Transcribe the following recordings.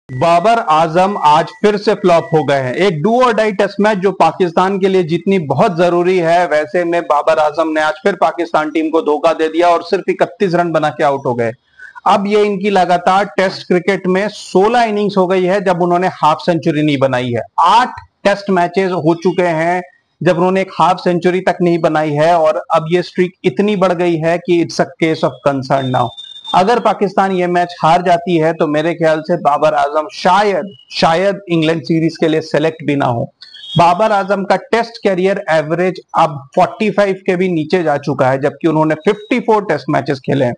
बाबर आजम आज फिर से फ्लॉप हो गए हैं। एक डू और डाई टेस्ट मैच जो पाकिस्तान के लिए जीतनी बहुत जरूरी है, वैसे में बाबर आजम ने आज फिर पाकिस्तान टीम को धोखा दे दिया और सिर्फ 31 रन बना के आउट हो गए। अब ये इनकी लगातार टेस्ट क्रिकेट में 16 इनिंग्स हो गई है जब उन्होंने हाफ सेंचुरी नहीं बनाई है। 8 टेस्ट मैचेस हो चुके हैं जब उन्होंने एक हाफ सेंचुरी तक नहीं बनाई है और अब ये स्ट्रीक इतनी बढ़ गई है कि it's a case of concern now. अगर पाकिस्तान ये मैच हार जाती है तो मेरे ख्याल से बाबर आजम शायद शायद इंग्लैंड सीरीज के लिए सेलेक्ट भी ना हो। बाबर आजम का टेस्ट कैरियर एवरेज अब 45 के भी नीचे जा चुका है, जबकि उन्होंने 54 टेस्ट मैचेस खेले हैं।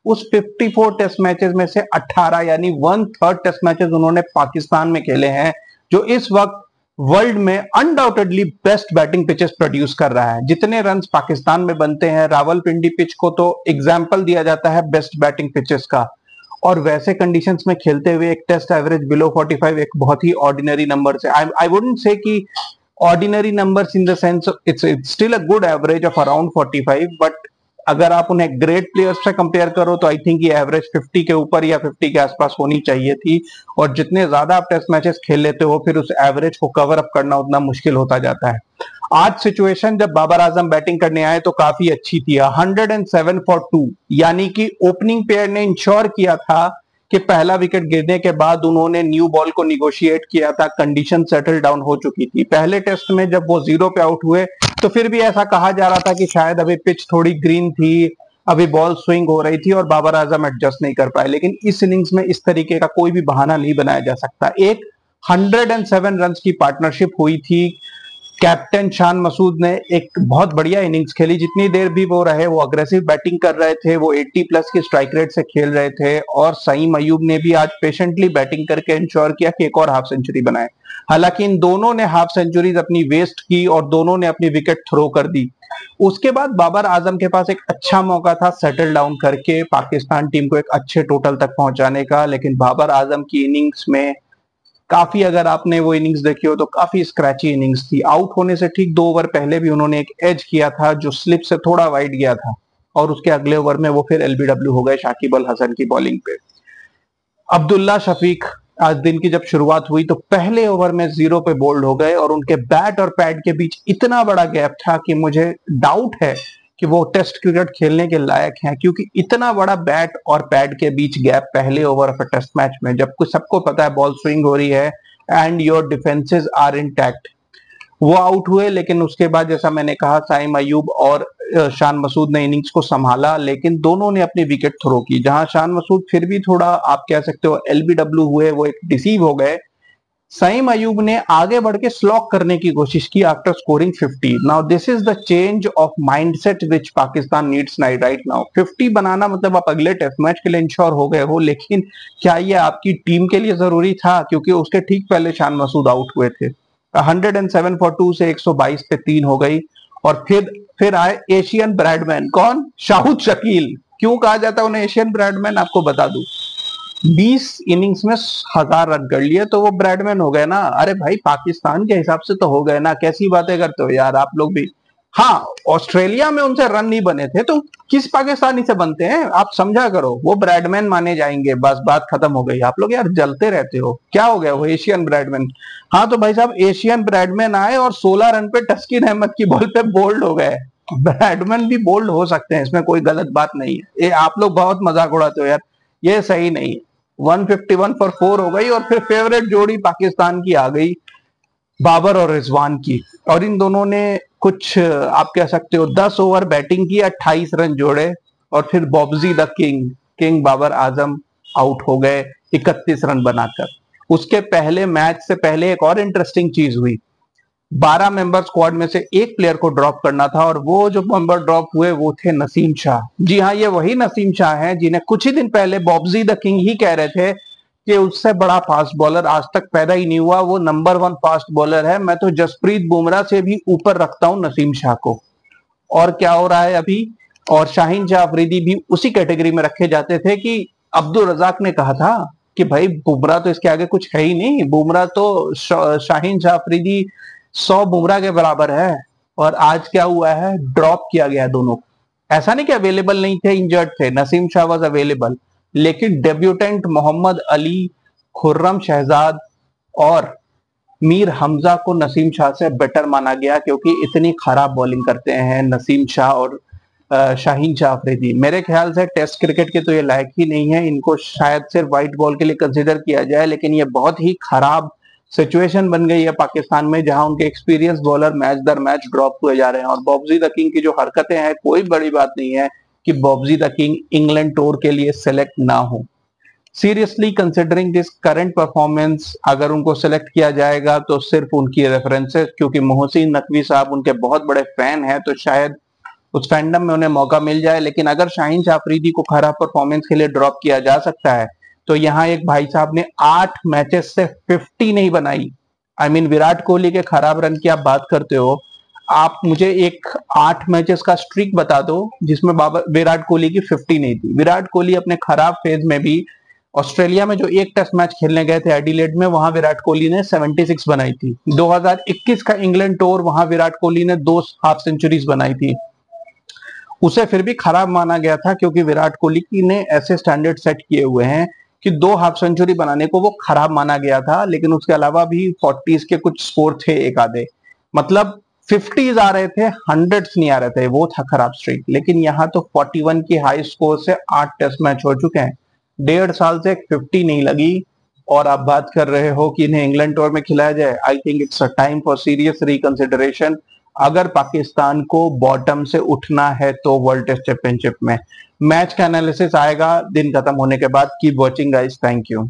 उस 54 टेस्ट मैचेस में से 18 यानी 1/3 टेस्ट मैचेस उन्होंने पाकिस्तान में खेले हैं, जो इस वक्त वर्ल्ड में undoubtedly best batting pitches produce कर रहा है। जितने रन्स पाकिस्तान में बनते हैं, रावलपिंडी पिच को तो एग्जाम्पल दिया जाता है बेस्ट बैटिंग पिचेस का, और वैसे कंडीशंस में खेलते हुए एक टेस्ट एवरेज बिलो 45 एक बहुत ही ऑर्डिनरी नंबर से, आई वुडंट से कि ordinary numbers in the sense it's still a good average of around 45, but अगर आप उन्हें ग्रेट प्लेयर्स से कंपेयर करो तो आई थिंक ये एवरेज 50 के ऊपर या 50 के आसपास होनी चाहिए थी। और जितने ज्यादा आप टेस्ट मैचेस खेल लेते हो फिर उस एवरेज को कवर अप करना उतना मुश्किल होता जाता है। आज सिचुएशन जब बाबर आजम बैटिंग करने आए तो काफी अच्छी थी। 107 फॉर 2 यानी कि ओपनिंग पेयर ने इंश्योर किया था कि पहला विकेट गिरने के बाद उन्होंने न्यू बॉल को निगोशिएट किया था। कंडीशन सेटल डाउन हो चुकी थी। पहले टेस्ट में जब वो 0 पे आउट हुए तो फिर भी ऐसा कहा जा रहा था कि शायद अभी पिच थोड़ी ग्रीन थी, अभी बॉल स्विंग हो रही थी और बाबर आजम एडजस्ट नहीं कर पाए। लेकिन इस इनिंग्स में इस तरीके का कोई भी बहाना नहीं बनाया जा सकता। एक 107 रन की पार्टनरशिप हुई थी। कैप्टन शान मसूद ने एक बहुत बढ़िया इनिंग्स खेली। जितनी देर भी वो रहे वो अग्रेसिव बैटिंग कर रहे थे, वो 80 प्लस की स्ट्राइक रेट से खेल रहे थे, और सईम अयूब ने भी आज पेशेंटली बैटिंग करके इंश्योर किया कि एक और हाफ सेंचुरी बनाए। हालांकि इन दोनों ने हाफ सेंचुरीज अपनी वेस्ट की और दोनों ने अपनी विकेट थ्रो कर दी। उसके बाद बाबर आजम के पास एक अच्छा मौका था सेटल डाउन करके पाकिस्तान टीम को एक अच्छे टोटल तक पहुंचाने का, लेकिन बाबर आजम की इनिंग्स में काफी, अगर आपने वो इनिंग्स देखी हो तो काफी स्क्रैची इनिंग्स थी। आउट होने से ठीक 2 ओवर पहले भी उन्होंने एक एज किया था जो स्लिप से थोड़ा वाइड गया था, और उसके अगले ओवर में वो फिर एलबीडब्ल्यू हो गए शाकिब अल हसन की बॉलिंग पे। अब्दुल्ला शफीक आज दिन की जब शुरुआत हुई तो पहले ओवर में 0 पे बोल्ड हो गए, और उनके बैट और पैड के बीच इतना बड़ा गैप था कि मुझे डाउट है कि वो टेस्ट क्रिकेट खेलने के लायक हैं, क्योंकि इतना बड़ा बैट और पैड के बीच गैप पहले over of a test match में, जब कुछ सबको पता है बॉल स्विंग हो रही है and your defences are intact. वो आउट हुए, लेकिन उसके बाद जैसा मैंने कहा साइम अयूब और शान मसूद ने इनिंग्स को संभाला, लेकिन दोनों ने अपनी विकेट थ्रो की। जहां शान मसूद फिर भी थोड़ा आप कह सकते हो एलबीडब्ल्यू हुए, वो एक डिसीव हो गए, सईम अयूब ने आगे बढ़ के स्लॉक करने की कोशिश की after scoring 50। Now this is the change of mindset which Pakistan needs right now. 50 बनाना मतलब आप अगले टेस्ट मैच के लिए इंश्योर हो गए हो, लेकिन क्या ये आपकी टीम के लिए जरूरी था? क्योंकि उसके ठीक पहले शान मसूद आउट हुए थे। 107 फॉर 2 से 122 पे 3 हो गई, और फिर आए एशियन ब्रैडमैन। कौन? शाहिद शकील। क्यों कहा जाता है उन्हें एशियन ब्रैडमैन, आपको बता दूं। 20 इनिंग्स में 1000 रन कर लिए तो वो ब्रैडमैन हो गए ना। अरे भाई पाकिस्तान के हिसाब से तो हो गए ना, कैसी बातें करते हो यार आप लोग भी। हाँ, ऑस्ट्रेलिया में उनसे रन नहीं बने थे तो किस पाकिस्तानी से बनते हैं, आप समझा करो। वो ब्रैडमैन माने जाएंगे, बस बात खत्म हो गई। आप लोग यार जलते रहते हो, क्या हो गया वो एशियन ब्रैडमैन। हाँ तो भाई साहब एशियन ब्रैडमैन आए और 16 रन पे तस्कीन अहमद की बॉल पे बोल्ड हो गए। ब्रैडमैन भी बोल्ड हो सकते हैं, इसमें कोई गलत बात नहीं है। ये आप लोग बहुत मजाक उड़ाते हो यार, ये सही नहीं है। 151 फॉर 4 हो गई, और फिर फेवरेट जोड़ी पाकिस्तान की आ गई, बाबर और रिजवान की। और इन दोनों ने कुछ आप कह सकते हो 10 ओवर बैटिंग की, 28 रन जोड़े, और फिर Bobji the king Babar Azam out हो गए 31 रन बनाकर। उसके पहले मैच से पहले एक और इंटरेस्टिंग चीज हुई। 12 मेंबर स्क्वाड में से एक प्लेयर को ड्रॉप करना था, और वो जो मेंबर ड्रॉप हुए वो थे नसीम शाह। जी हाँ, ये वही नसीम शाह हैं जिन्हें कुछ ही दिन पहले बॉब्जी द किंग ही कह रहे थे कि उससे बड़ा फास्ट बॉलर आज तक पैदा ही नहीं हुआ, वो नंबर 1 फास्ट बॉलर है। मैं तो जसप्रीत बुमराह से भी ऊपर रखता हूं नसीम शाह को। और क्या हो रहा है अभी, और शाहीन शाह अफरीदी भी उसी कैटेगरी में रखे जाते थे कि अब्दुल रजाक ने कहा था कि भाई बुमराह तो इसके आगे कुछ है ही नहीं, बुमराह तो शाहीन शाह अफरीदी 100 बुमराह के बराबर है। और आज क्या हुआ है, ड्रॉप किया गया दोनों। ऐसा नहीं कि अवेलेबल नहीं थे, इंजर्ड थे, नसीम शाह वाज अवेलेबल, लेकिन डेब्यूटेंट मोहम्मद अली खुर्रम शहजाद और मीर हमजा को नसीम शाह से बेटर माना गया, क्योंकि इतनी खराब बॉलिंग करते हैं नसीम शाह और शाहीन शाह अफरीदी। मेरे ख्याल से टेस्ट क्रिकेट के तो ये लायक ही नहीं है, इनको शायद सिर्फ व्हाइट बॉल के लिए कंसिडर किया जाए, लेकिन ये बहुत ही खराब सिचुएशन बन गई है पाकिस्तान में, जहां उनके एक्सपीरियंस बॉलर मैच दर मैच ड्रॉप हुए जा रहे हैं। और बॉब्जी द किंग की जो हरकतें हैं, कोई बड़ी बात नहीं है कि Bobji the king England tour के लिए सिलेक्ट ना हो। Seriously considering this current performance, अगर उनको सेलेक्ट किया जाएगा तो सिर्फ उनकी रेफरेंसेस, क्योंकि मोहसिन नकवी साहब उनके बहुत बड़े फैन हैं, तो शायद उस फैंडम में उन्हें मौका मिल जाए। लेकिन अगर शाहीन शाह अफरीदी को खराब परफॉर्मेंस के लिए ड्रॉप किया जा सकता है, तो यहाँ एक भाई साहब ने 8 मैचेस से 50 नहीं बनाई। आई मीन विराट कोहली के खराब रन की आप बात करते हो, आप मुझे एक 8 मैचेस का स्ट्रीक बता दो जिसमें विराट कोहली की 50 नहीं थी। विराट कोहली अपने खराब फेज में भी ऑस्ट्रेलिया में जो एक टेस्ट मैच खेलने गए थे एडिलेड में, वहां विराट कोहली ने 76 बनाई थी। 2021 का इंग्लैंड टूर, वहां विराट कोहली ने 2 हाफ सेंचुरीज बनाई थी। उसे फिर भी खराब माना गया था, क्योंकि विराट कोहली ने ऐसे स्टैंडर्ड सेट किए हुए हैं कि 2 हाफ सेंचुरी बनाने को वो खराब माना गया था। लेकिन उसके अलावा भी 40s के कुछ स्कोर थे एक आधे, मतलब 50s आ रहे थे, 100s नहीं आ रहे थे, वो था खराब स्ट्रीक। लेकिन यहाँ तो 41 की हाई स्कोर से 8 टेस्ट मैच हो चुके हैं, 1.5 साल से 50 नहीं लगी, और आप बात कर रहे हो कि इन्हें इंग्लैंड टूर में खिलाया जाए। I think it's a time for serious reconsideration. अगर पाकिस्तान को बॉटम से उठना है तो वर्ल्ड टेस्ट चैंपियनशिप में। मैच का एनालिसिस आएगा दिन खत्म होने के बाद। Keep watching guys, thank you.